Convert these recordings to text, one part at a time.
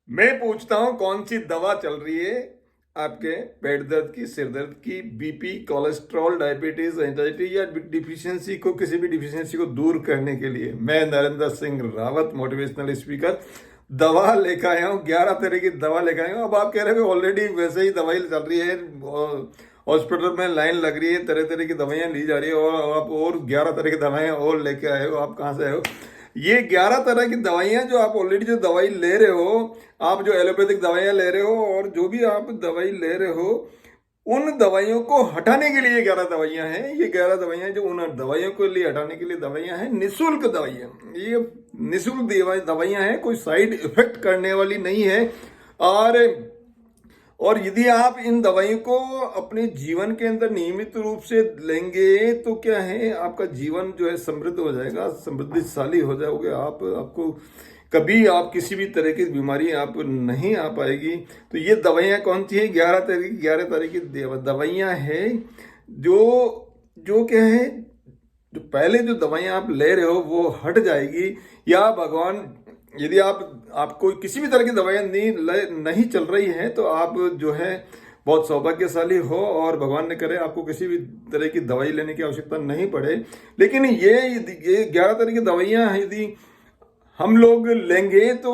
मैं पूछता हूँ कौन सी दवा चल रही है आपके पेट दर्द की, सिर दर्द की, बीपी, कोलेस्ट्रॉल, डायबिटीज, एंजाइटी या डिफिशियंसी को, किसी भी डिफिशियंसी को दूर करने के लिए। मैं नरेंद्र सिंह रावत, मोटिवेशनल स्पीकर, दवा लेकर आया हूँ। 11 तरह की दवा लेकर आया हूँ। अब आप कह रहे हो ऑलरेडी वैसे ही दवाई चल रही है, हॉस्पिटल में लाइन लग रही है, तरह तरह की दवाइयाँ ली जा रही है, और आप और 11 तरह की दवाइयाँ और लेके आए हो। आप कहाँ से आए हो? ये 11 तरह की दवाइयाँ जो आप ऑलरेडी जो दवाई ले रहे हो, आप जो एलोपैथिक दवाइयाँ ले रहे हो और जो भी आप दवाई ले रहे हो, उन दवाइयों को हटाने के लिए 11 दवाइयाँ हैं। ये 11 दवाइयाँ जो उन दवाइयों के लिए हटाने के लिए दवाइयाँ हैं, निःशुल्क दवाइयाँ। ये निःशुल्क दवाइयाँ हैं, कोई साइड इफेक्ट करने वाली नहीं है। और और यदि आप इन दवाइयों को अपने जीवन के अंदर नियमित रूप से लेंगे तो क्या है, आपका जीवन जो है समृद्ध हो जाएगा, समृद्धिशाली हो जाओगे आपको कभी आप किसी भी तरह की बीमारी आप नहीं आ पाएगी। तो ये दवाइयाँ कौन सी है? 11 तरह की दवाइयाँ हैं। जो जो क्या है, जो पहले जो दवाइयाँ आप ले रहे हो वो हट जाएगी, या भगवान यदि आपको किसी भी तरह की दवाइयाँ नहीं चल रही हैं तो आप जो है बहुत सौभाग्यशाली हो, और भगवान ने करे आपको किसी भी तरह की दवाई लेने की आवश्यकता नहीं पड़े। लेकिन ये 11 तरह की दवाइयाँ यदि हम लोग लेंगे तो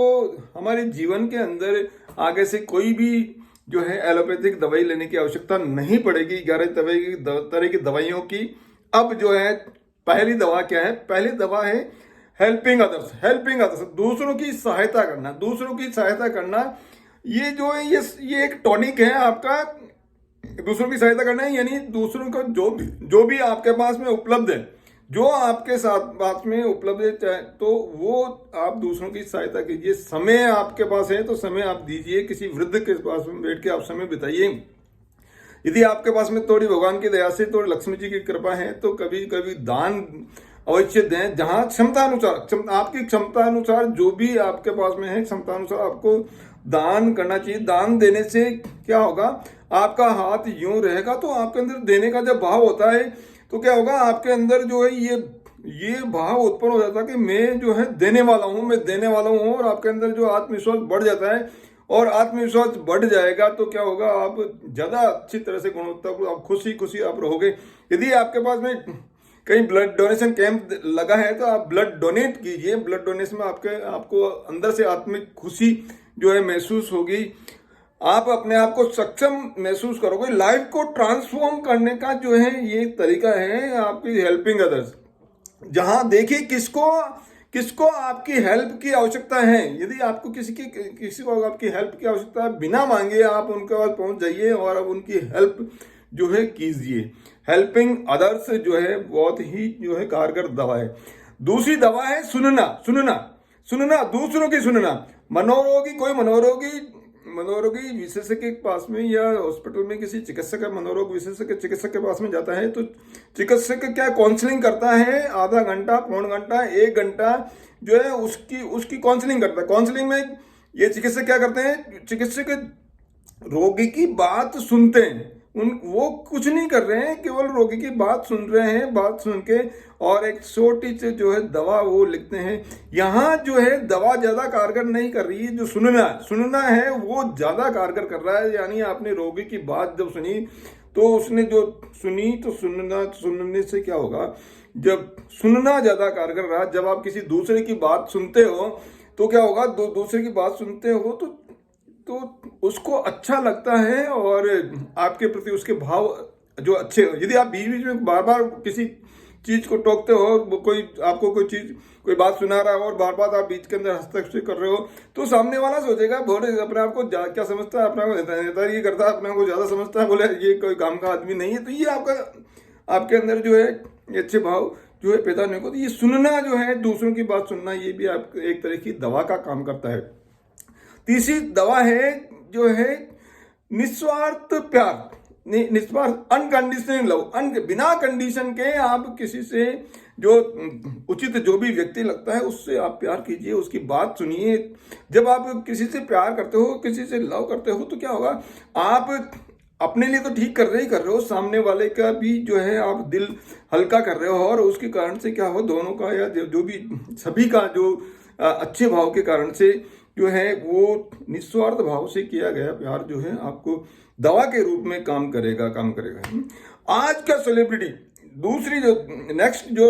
हमारे जीवन के अंदर आगे से कोई भी जो है एलोपैथिक दवाई लेने की आवश्यकता नहीं पड़ेगी। 11 तरह की दवाइयों की अब जो है, पहली दवा क्या है? पहली दवा है हेल्पिंग अदर्स। हेल्पिंग अदर्स, दूसरों की सहायता करना, दूसरों की सहायता करना। ये जो है ये एक टॉनिक है आपका। दूसरों की सहायता करना है यानी दूसरों को जो भी आपके पास में उपलब्ध है, जो आपके साथ पास में उपलब्ध है, चाहे तो वो आप दूसरों की सहायता कीजिए। समय आपके पास है तो समय आप दीजिए, किसी वृद्ध के पास में बैठ के आप समय बिताइए। यदि आपके पास में थोड़ी भगवान की दया से, थोड़ी लक्ष्मी जी की कृपा है, तो कभी कभी दान अवश्य दें। जहां क्षमता अनुसार, आपकी क्षमता अनुसार जो भी आपके पास में है, क्षमता अनुसार आपको दान करना चाहिए। दान देने से क्या होगा, आपका हाथ यूं रहेगा तो आपके अंदर देने का जब भाव होता है तो क्या होगा, आपके अंदर जो है ये भाव उत्पन्न हो जाता है कि मैं जो है देने वाला हूं, मैं देने वाला हूं। और आपके अंदर जो आत्मविश्वास बढ़ जाता है, और आत्मविश्वास बढ़ जाएगा तो क्या होगा, आप ज्यादा अच्छी तरह से गुणवत्ता को आप खुशी आप रहोगे। यदि आपके पास में कहीं ब्लड डोनेशन कैंप लगा है तो आप ब्लड डोनेट कीजिए। ब्लड डोनेशन में आपको अंदर से आत्मिक खुशी जो है महसूस होगी। आप अपने आप को सक्षम महसूस करोगे। लाइफ को ट्रांसफॉर्म करने का जो है ये तरीका है आपकी हेल्पिंग अदर्स। जहां देखिए किसको आपकी हेल्प की आवश्यकता है। यदि आपको किसी को आपकी हेल्प की आवश्यकता है, बिना मांगे आप उनके पास पहुंच जाइए और अब उनकी हेल्प जो है कीजिए। हेल्पिंग अदर्स जो है बहुत ही जो है कारगर दवा है। दूसरी दवा है सुनना, दूसरों की सुनना। मनोरोगी विशेषज्ञ के पास में या हॉस्पिटल में किसी चिकित्सक, मनोरोग विशेषज्ञ चिकित्सक के पास में जाता है तो चिकित्सक क्या काउंसलिंग करता है, आधा घंटा, पौन घंटा, 1 घंटा जो है उसकी काउंसलिंग करता है। काउंसलिंग में ये चिकित्सक क्या करते हैं, चिकित्सक रोगी की बात सुनते हैं। वो कुछ नहीं कर रहे हैं, केवल रोगी की बात सुन रहे हैं। बात सुन के और एक छोटी सी जो है दवा वो लिखते हैं। यहाँ जो है दवा ज्यादा कारगर नहीं कर रही है, जो सुनना है वो ज्यादा कारगर कर रहा है। यानी आपने रोगी की बात जब सुनी तो उसने जो सुनी, तो सुनने से क्या होगा, जब सुनना ज्यादा कारगर रहा। जब आप किसी दूसरे की बात सुनते हो तो क्या होगा, दूसरे की बात सुनते हो तो उसको अच्छा लगता है और आपके प्रति उसके भाव जो अच्छे हो। यदि आप बीच बीच में बार बार किसी चीज को टोकते हो, आपको कोई बात सुना रहा है और बार बार आप बीच के अंदर हस्तक्षेप कर रहे हो, तो सामने वाला सोचेगा बोले अपने आप को क्या समझता है, अपने आप को नेतागिरी करता है, अपने आप को ज्यादा समझता है, बोले ये कोई काम का आदमी नहीं है। तो ये आपके अंदर जो है ये अच्छे भाव जो है पैदा नहीं होगा। तो ये सुनना जो है, दूसरों की बात सुनना, ये भी आप एक तरह की दवा का काम करता है। तीसरी दवा है जो है निस्वार्थ प्यार, निस्वार्थ अनकंडीशनल लव। बिना कंडीशन के आप किसी से जो उचित जो भी व्यक्ति लगता है उससे आप प्यार कीजिए, उसकी बात सुनिए। जब आप किसी से प्यार करते हो, किसी से लव करते हो, तो क्या होगा, आप अपने लिए तो ठीक कर रहे हो, सामने वाले का भी जो है आप दिल हल्का कर रहे हो। और उसके कारण से क्या हो, दोनों का या जो भी सभी का जो अच्छे भाव के कारण से जो है वो निस्वार्थ भाव से किया गया प्यार जो है आपको दवा के रूप में काम करेगा। आज का सेलिब्रिटी, दूसरी जो नेक्स्ट जो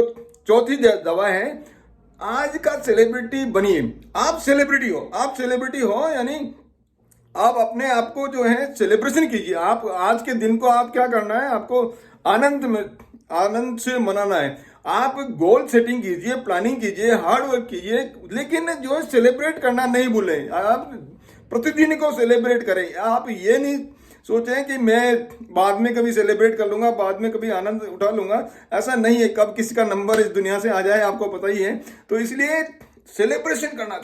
चौथी दवा है, आज का सेलिब्रिटी बनिए। आप सेलिब्रिटी हो यानी आप अपने आप को जो है सेलिब्रेशन कीजिए। आप आज के दिन को आप क्या करना है, आपको आनंद से मनाना है। आप गोल सेटिंग कीजिए, प्लानिंग कीजिए, हार्ड वर्क कीजिए, लेकिन जो है सेलिब्रेट करना नहीं भूलें। आप प्रतिदिन को सेलिब्रेट करें। आप ये नहीं सोचें कि मैं बाद में कभी सेलिब्रेट कर लूंगा, बाद में कभी आनंद उठा लूंगा। ऐसा नहीं है, कब किसी का नंबर इस दुनिया से आ जाए आपको पता ही है। तो इसलिए सेलिब्रेशन करना,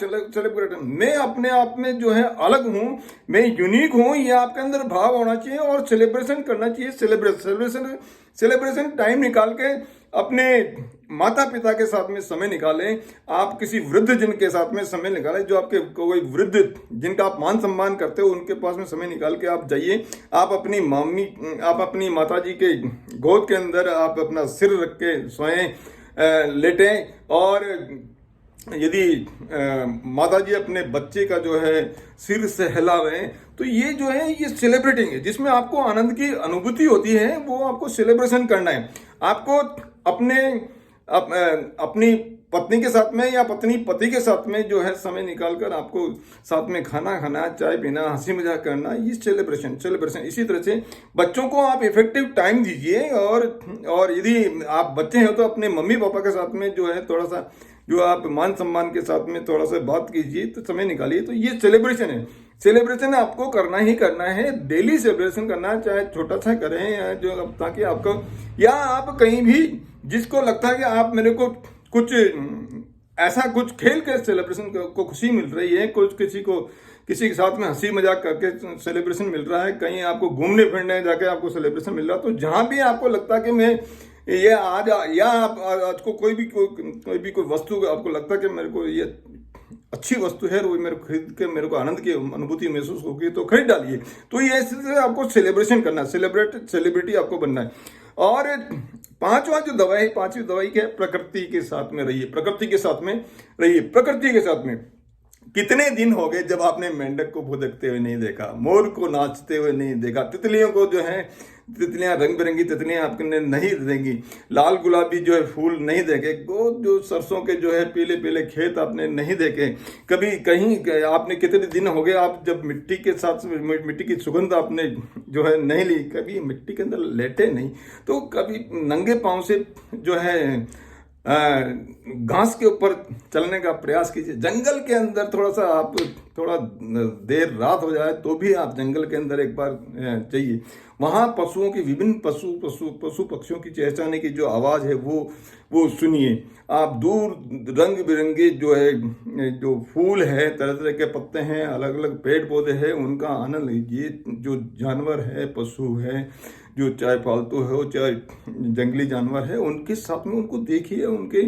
मैं अपने आप में जो है अलग हूं, मैं यूनिक हूं, ये आपके अंदर भाव होना चाहिए और सेलिब्रेशन करना चाहिए। सेलिब्रेशन टाइम निकाल के अपने माता पिता के साथ में समय निकालें। आप किसी वृद्ध जन के साथ में समय निकालें, जो आपके कोई वृद्ध जिनका आप मान सम्मान करते हो उनके पास में समय निकाल के आप जाइए। आप अपनी माता जी के गोद के अंदर आप अपना सिर रख के सोएं, लेटें। और यदि माता जी अपने बच्चे का जो है सिर से हिलावें, तो ये जो है ये सेलिब्रेटिंग है, जिसमें आपको आनंद की अनुभूति होती है। वो आपको सेलिब्रेशन करना है। आपको अपनी पत्नी के साथ में या पत्नी पति के साथ में जो है समय निकालकर आपको साथ में खाना खाना, चाय पीना, हंसी मजाक करना, ये सेलिब्रेशन। इसी तरह से बच्चों को आप इफेक्टिव टाइम दीजिए। और यदि आप बच्चे हैं तो अपने मम्मी पापा के साथ में जो है थोड़ा सा जो आप मान सम्मान के साथ में थोड़ा सा बात कीजिए, तो समय निकालिए। तो ये सेलिब्रेशन आपको करना ही करना है। डेली सेलिब्रेशन करना है, चाहे छोटा सा करें या जो, ताकि आपको, या आप कहीं भी जिसको लगता है कि आप मेरे को कुछ ऐसा कुछ खेल के सेलिब्रेशन को खुशी मिल रही है, कुछ किसी के साथ में हंसी मजाक करके सेलिब्रेशन मिल रहा है, कहीं आपको घूमने फिरने जाके आपको सेलिब्रेशन मिल रहा है, तो जहां भी आपको लगता है कि मैं ये आज, या आज को कोई भी वस्तु आपको लगता है कि मेरे को ये अच्छी वस्तु है, वो मेरे को खरीद के मेरे को आनंद की अनुभूति महसूस होगी, तो खरीद डालिए। तो ये ऐसे आपको सेलिब्रेशन करना है, सेलिब्रिटी आपको बनना है। और पांचवी दवाई क्या है? प्रकृति के साथ में रहिए। प्रकृति के साथ में कितने दिन हो गए जब आपने मेंढक को भुदकते हुए नहीं देखा, मोर को नाचते हुए नहीं देखा, तितलियों को जो है, तितलियां रंग बिरंगी तितलियां आपने नहीं देंगी, लाल गुलाबी जो है फूल नहीं देखे, जो सरसों के जो है पीले पीले खेत आपने नहीं देखे कभी कहीं। आपने कितने दिन हो गए आप जब मिट्टी के साथ मिट्टी की सुगंध आपने जो है नहीं ली, कभी मिट्टी के अंदर लेटे नहीं, तो कभी नंगे पांव से जो है घास के ऊपर चलने का प्रयास कीजिए। जंगल के अंदर थोड़ा देर रात हो जाए तो भी आप जंगल के अंदर एक बार जाइए। वहां पशुओं की, विभिन्न पशु पक्षियों की चहचहाने की जो आवाज है वो सुनिए। आप दूर रंग बिरंगे जो फूल है, तरह तरह के पत्ते हैं, अलग अलग पेड़ पौधे हैं, उनका आनंद लीजिए। जो जानवर है, पशु है, जो चाहे पालतू हो चाहे जंगली जानवर है, उनके साथ में उनको देखिए, उनके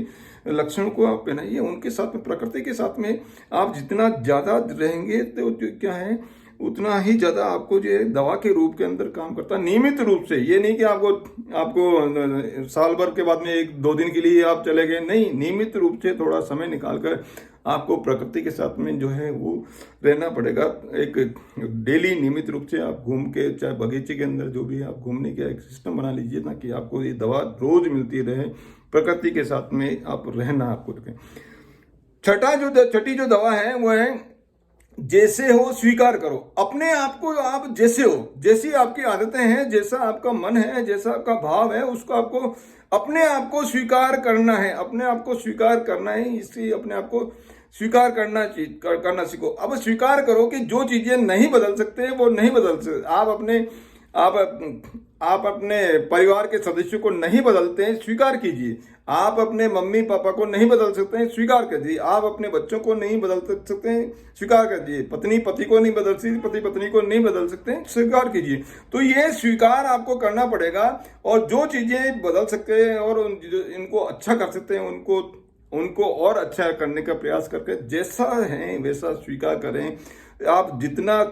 लक्षणों को आप पहनाइए, उनके साथ में, प्रकृति के साथ में आप जितना ज्यादा रहेंगे तो क्या है उतना ही ज्यादा आपको जो दवा के रूप के अंदर काम करता है। नियमित रूप से, ये नहीं कि आपको साल भर के बाद में 1-2 दिन के लिए आप चले गए, नहीं, नियमित रूप से थोड़ा समय निकालकर आपको प्रकृति के साथ में जो है वो रहना पड़ेगा। एक डेली नियमित रूप से आप घूम के, चाहे बगीचे के अंदर जो भी आप घूमने का एक सिस्टम बना लीजिए, ताकि आपको ये दवा रोज मिलती रहे। प्रकृति के साथ में आप रहना आपको रखें। छठी जो दवा है वो है जैसे हो स्वीकार करो। अपने आप को आप जैसे हो, जैसी आपकी आदतें हैं, जैसा आपका मन है, जैसा आपका भाव है, उसको आपको अपने आप को स्वीकार करना है। अपने आप को स्वीकार करना है, इसलिए अपने आप को स्वीकार करना सीखो। अब स्वीकार करो कि जो चीजें नहीं बदल सकते वो नहीं बदल सकते। आप अपने परिवार के सदस्यों को नहीं बदलते हैं, स्वीकार कीजिए। आप अपने मम्मी पापा को नहीं बदल सकते हैं, स्वीकार कीजिए। आप अपने बच्चों को नहीं बदल सकते हैं, स्वीकार कीजिए। पत्नी पति को नहीं बदल सकती, पति पत्नी को नहीं बदल सकते हैं, स्वीकार कीजिए। तो ये स्वीकार आपको करना पड़ेगा। और जो चीजें बदल सकते हैं और इनको अच्छा कर सकते हैं, उनको और अच्छा करने का प्रयास करके जैसा है वैसा स्वीकार करें। आप जितना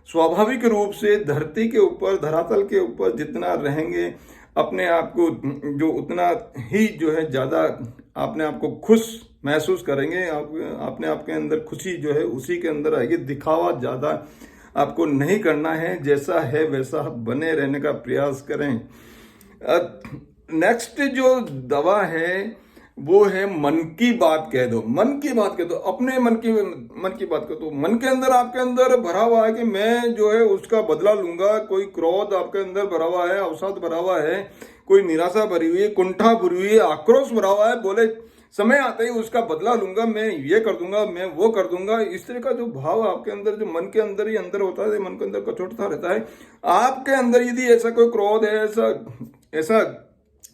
स्वाभाविक रूप से धरती के ऊपर, धरातल के ऊपर जितना रहेंगे अपने आप को, जो उतना ही जो है ज्यादा अपने आप को खुश महसूस करेंगे। आपने आपके अंदर खुशी जो है उसी के अंदर आएगी। दिखावा ज़्यादा आपको नहीं करना है, जैसा है वैसा बने रहने का प्रयास करें। नेक्स्ट जो दवा है वो है मन की बात कह दो। मन की बात कह दो, अपने मन की बात कह दो। मन के अंदर आपके अंदर भरा हुआ है कि मैं जो है उसका बदला लूंगा। कोई क्रोध आपके अंदर भरा हुआ है, अवसाद भरा हुआ है, कोई निराशा भरी हुई है, कुंठा भरी हुई है, आक्रोश भरा हुआ है। बोले समय आते ही उसका बदला लूंगा, मैं ये कर दूंगा, मैं वो कर दूंगा। इस तरह का जो भाव आपके अंदर, जो मन के अंदर ही अंदर होता है, मन के अंदर कचोटता रहता है। आपके अंदर यदि ऐसा कोई क्रोध है, ऐसा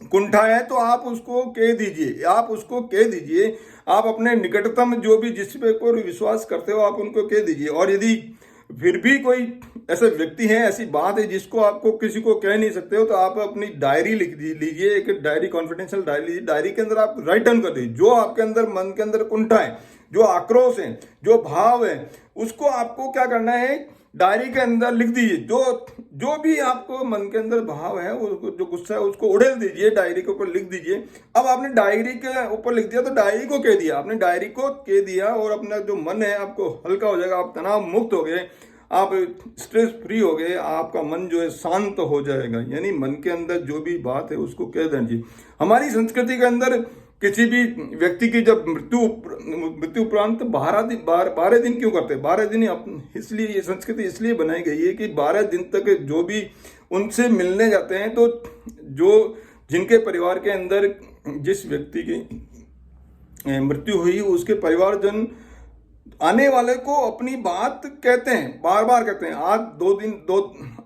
कुंठा है, तो आप उसको कह दीजिए, आप उसको कह दीजिए। आप अपने निकटतम जो भी जिस पे कोई विश्वास करते हो आप उनको कह दीजिए। और यदि फिर भी कोई ऐसे व्यक्ति है, ऐसी बात है जिसको आपको किसी को कह नहीं सकते हो, तो आप अपनी डायरी लिख लीजिए, एक डायरी, कॉन्फिडेंशियल डायरी लीजिए। डायरी के अंदर आप राइट डाउन कर दीजिए जो आपके अंदर, मन के अंदर कुंठा है, जो आक्रोश है, जो भाव है, उसको आपको क्या करना है, डायरी के अंदर लिख दीजिए। जो भी आपको मन के अंदर भाव है, जो गुस्सा है, उसको उड़ेल दीजिए, डायरी के ऊपर लिख दीजिए। अब आपने डायरी के ऊपर लिख दिया तो डायरी को कह दिया, आपने डायरी को कह दिया, और अपना जो मन है आपको हल्का हो जाएगा, आप तनाव मुक्त हो गए, आप स्ट्रेस फ्री हो गए, आपका मन जो है शांत हो जाएगा। यानी मन के अंदर जो भी बात है उसको कह दीजिए। हमारी संस्कृति के अंदर किसी भी व्यक्ति की जब मृत्यु उपरांत 12 दिन क्यों करते हैं? 12 दिन इसलिए ये संस्कृति इसलिए बनाई गई है कि 12 दिन तक जो भी उनसे मिलने जाते हैं, तो जो जिनके परिवार के अंदर जिस व्यक्ति की मृत्यु हुई, उसके परिवारजन आने वाले को अपनी बात कहते हैं, बार बार कहते हैं।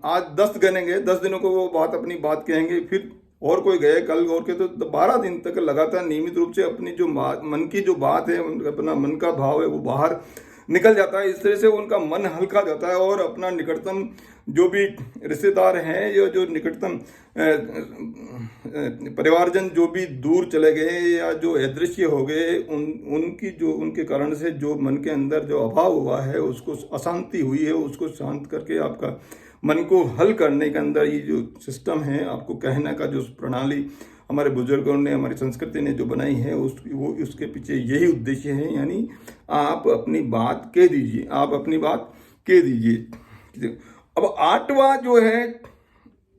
आज 10 गिनेंगे, 10 दिनों को वो अपनी बात कहेंगे, फिर और कोई गए, कल और के, तो 12 दिन तक लगातार नियमित रूप से अपनी जो मन की जो बात है, अपना मन का भाव है, वो बाहर निकल जाता है। इस तरह से उनका मन हल्का जाता है, और अपना निकटतम जो भी रिश्तेदार हैं, या जो निकटतम परिवारजन जो भी दूर चले गए या जो अदृश्य हो गए, उनके कारण से जो मन के अंदर जो अभाव हुआ है, उसको अशांति हुई है, उसको शांत करके आपका मन को हल करने के अंदर ये जो सिस्टम है, आपको कहने का जो प्रणाली हमारे बुजुर्गों ने, हमारी संस्कृति ने जो बनाई है, उसके पीछे यही उद्देश्य है। यानी आप अपनी बात कह दीजिए, आप अपनी बात कह दीजिए। अब 8वां जो है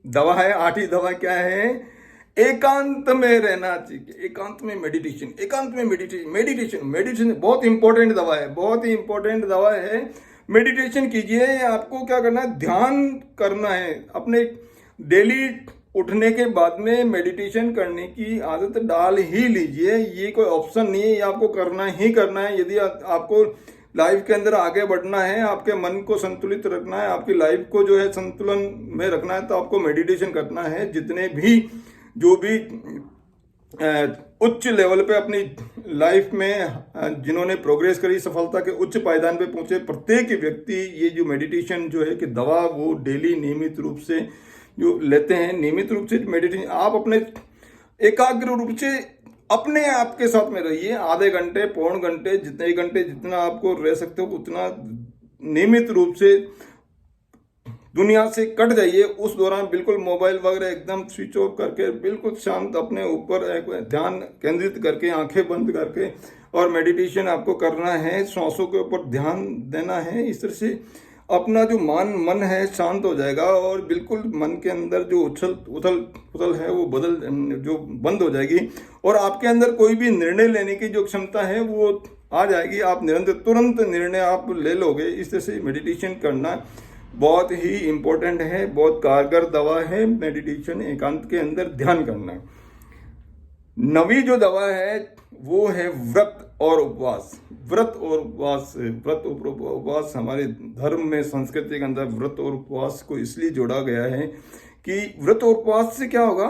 दवा है, 8वीं दवा क्या है? एकांत में रहना चाहिए। एकांत में मेडिटेशन, एकांत में मेडिटेशन बहुत इंपॉर्टेंट दवा है, बहुत ही इंपॉर्टेंट दवा है। मेडिटेशन कीजिए। आपको क्या करना है? ध्यान करना है। अपने डेली उठने के बाद में मेडिटेशन करने की आदत डाल ही लीजिए। ये कोई ऑप्शन नहीं है, ये आपको करना ही करना है। यदि आपको लाइफ के अंदर आगे बढ़ना है, आपके मन को संतुलित रखना है, आपकी लाइफ को जो है संतुलन में रखना है, तो आपको मेडिटेशन करना है। जितने भी जो भी उच्च लेवल पे अपनी लाइफ में जिन्होंने प्रोग्रेस करी, सफलता के उच्च पायदान पे पहुंचे, प्रत्येक व्यक्ति ये जो मेडिटेशन जो है कि दवा, वो डेली नियमित रूप से जो लेते हैं। नियमित रूप से मेडिटेशन, आप अपने एकाग्र रूप से अपने आप के साथ में रहिए। आधे घंटे, पौन घंटे, जितना आपको रह सकते हो उतना नियमित रूप से दुनिया से कट जाइए। उस दौरान बिल्कुल मोबाइल वगैरह एकदम स्विच ऑफ करके, बिल्कुल शांत अपने ऊपर ध्यान केंद्रित करके, आंखें बंद करके, और मेडिटेशन आपको करना है। सांसों के ऊपर ध्यान देना है। इस तरह से अपना जो मन है शांत हो जाएगा, और बिल्कुल मन के अंदर जो उथल है वो जो बंद हो जाएगी, और आपके अंदर कोई भी निर्णय लेने की जो क्षमता है वो आ जाएगी। आप तुरंत निर्णय आप ले लोगे। इस तरह से मेडिटेशन करना बहुत ही इंपॉर्टेंट है, बहुत कारगर दवा है मेडिटेशन, एकांत के अंदर ध्यान करना। 9वीं जो दवा है वो है व्रत और उपवास। व्रत और उपवास हमारे धर्म में, संस्कृति के अंदर व्रत और उपवास को इसलिए जोड़ा गया है कि व्रत और उपवास से क्या होगा,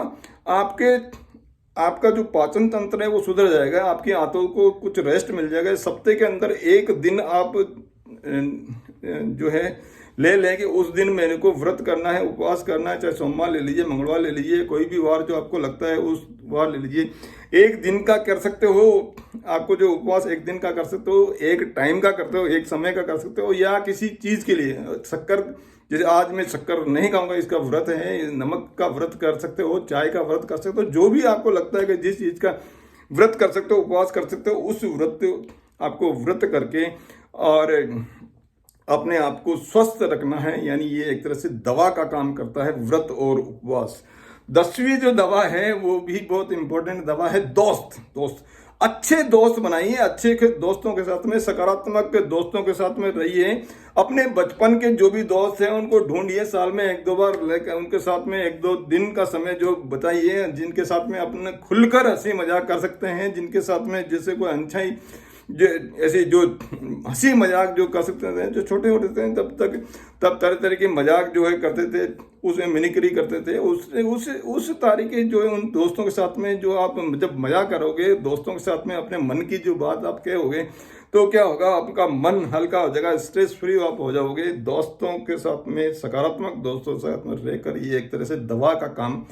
आपका जो पाचन तंत्र है वो सुधर जाएगा, आपकी आंतों को कुछ रेस्ट मिल जाएगा। सप्ताह के अंदर एक दिन आप जो है ले लेंगे, उस दिन मेरे को व्रत करना है, उपवास करना है। चाहे सोमवार ले लीजिए, मंगलवार ले लीजिए, कोई भी वार जो आपको लगता है उस वार ले लीजिए। एक दिन का कर सकते हो, आपको जो उपवास एक दिन का कर सकते हो, एक टाइम का करते हो, एक समय का कर सकते हो, या किसी चीज के लिए शक्कर, जैसे आज मैं शक्कर नहीं खाऊंगा, इसका व्रत है, नमक का व्रत कर सकते हो, चाय का व्रत कर सकते हो। जो भी आपको लगता है कि जिस चीज का व्रत कर सकते हो, उपवास कर सकते हो, उस व्रत आपको व्रत करके और अपने आप को स्वस्थ रखना है। यानी ये एक तरह से दवा का काम करता है, व्रत और उपवास। 10वीं जो दवा है वो भी बहुत इंपॉर्टेंट दवा है, दोस्त। दोस्त, अच्छे दोस्त बनाइए, अच्छे दोस्तों के साथ में, सकारात्मक दोस्तों के साथ में रहिए। अपने बचपन के जो भी दोस्त हैं उनको ढूंढिए, साल में 1-2 बार लेकर उनके साथ में 1-2 दिन का समय जो बताइए, जिनके साथ में अपने खुलकर हंसी मजाक कर सकते हैं, जिनके साथ में जैसे कोई अनछाई जो ऐसे जो हंसी मजाक जो कर सकते थे, जो छोटे होते थे तब तरह तरह के मजाक जो है करते थे, उसमें मिमिक्री करते थे। उस तरीके जो है उन दोस्तों के साथ में जो आप जब मजाक करोगे, दोस्तों के साथ में अपने मन की जो बात आप कहोगे, तो क्या होगा, आपका मन हल्का हो जाएगा, स्ट्रेस फ्री आप हो जाओगे। दोस्तों के साथ में, सकारात्मक दोस्तों के साथ में रहकर ये एक तरह से दवा का काम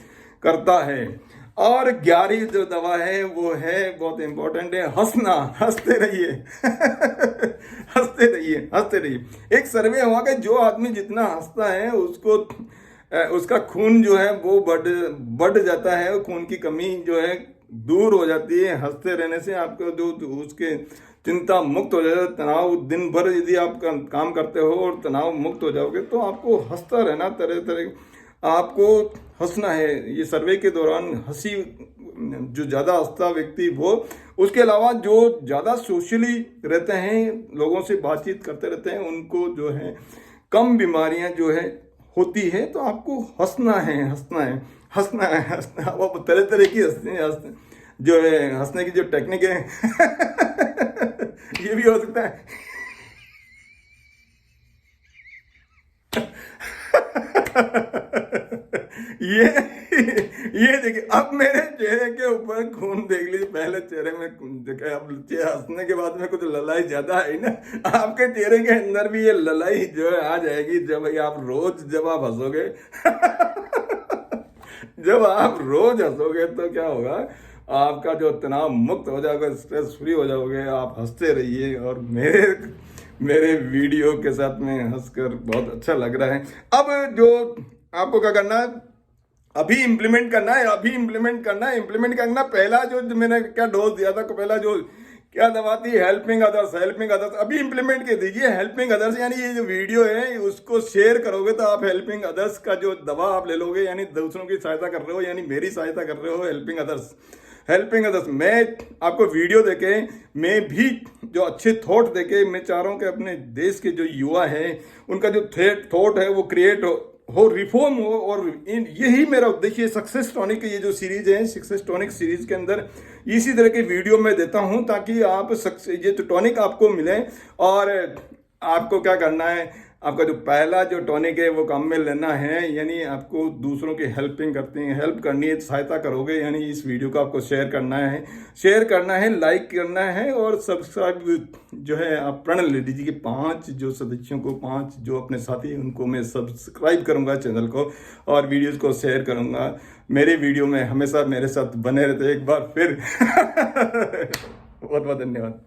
करता है। और 11वीं जो दवा है वो है बहुत इंपॉर्टेंट है, हंसना। हंसते रहिए हंसते रहिए, हंसते रहिए। एक सर्वे हुआ कि जो आदमी जितना हंसता है उसको उसका खून जो है वो बढ़ जाता है, खून की कमी जो है दूर हो जाती है। हंसते रहने से आपको जो उसके चिंता मुक्त हो जाता है, तनाव दिन भर यदि आप काम करते हो और तनाव मुक्त हो जाओगे, तो आपको हंसता रहना, तरह तरह आपको हंसना है। ये सर्वे के दौरान हंसी, जो ज़्यादा हंसता व्यक्ति वो, उसके अलावा जो ज़्यादा सोशली रहते हैं, लोगों से बातचीत करते रहते हैं, उनको जो है कम बीमारियां जो है होती है। तो आपको हंसना है, हंसना है, हंसना है, हंसना। वो तरह तरह की हंसने जो है, हंसने की जो टेक्निक है ये भी हो सकता है ये देखिए, अब मेरे चेहरे के ऊपर खून देख लीजिए, पहले चेहरे में देखा, अब हंसने के बाद में कुछ ललाई ज्यादा है ना, आपके चेहरे के अंदर भी ये ललाई जो है आ जाएगी जब आप हंसोगे जब आप रोज हंसोगे तो क्या होगा, आपका जो तनाव मुक्त हो जाएगा, स्ट्रेस फ्री हो जाओगे। आप हंसते रहिए। और मेरे वीडियो के साथ में हंसकर बहुत अच्छा लग रहा है। अब जो आपको क्या करना है, अभी इम्प्लीमेंट करना। पहला जो मैंने क्या डोज दिया था, पहला जो क्या दवा थी, हेल्पिंग अदर्स, अभी इम्प्लीमेंट कर दीजिए। हेल्पिंग अदर्स यानी ये जो वीडियो है उसको शेयर करोगे तो आप हेल्पिंग अदर्स का जो दवा आप ले लोगे, यानी दूसरों की सहायता कर रहे हो, यानी मेरी सहायता कर रहे हो। हेल्पिंग अदर्स, मैं आपको वीडियो देके, मैं भी जो अच्छे थॉट देके, मैं चाह रहा हूँ कि अपने देश के जो युवा हैं उनका जो थॉट है वो क्रिएट हो, रिफॉर्म हो। और यही मेरा उद्देश्य है। सक्सेस टॉनिक ये जो सीरीज है, सक्सेस टॉनिक सीरीज के अंदर इसी तरह के वीडियो मैं देता हूं, ताकि आप ये तो टॉनिक आपको मिले। और आपको क्या करना है, आपका जो पहला जो टॉनिक है वो काम में लेना है, यानी आपको दूसरों की हेल्प करनी है, सहायता करोगे, यानी इस वीडियो को आपको शेयर करना है, लाइक करना है और सब्सक्राइब जो है आप प्रण ले लीजिए कि 5 जो सदस्यों को, 5 जो अपने साथी, उनको मैं सब्सक्राइब करूंगा चैनल को और वीडियोस को शेयर करूंगा। मेरे वीडियो में हमेशा मेरे साथ बने रहते एक बार फिर बहुत बहुत धन्यवाद।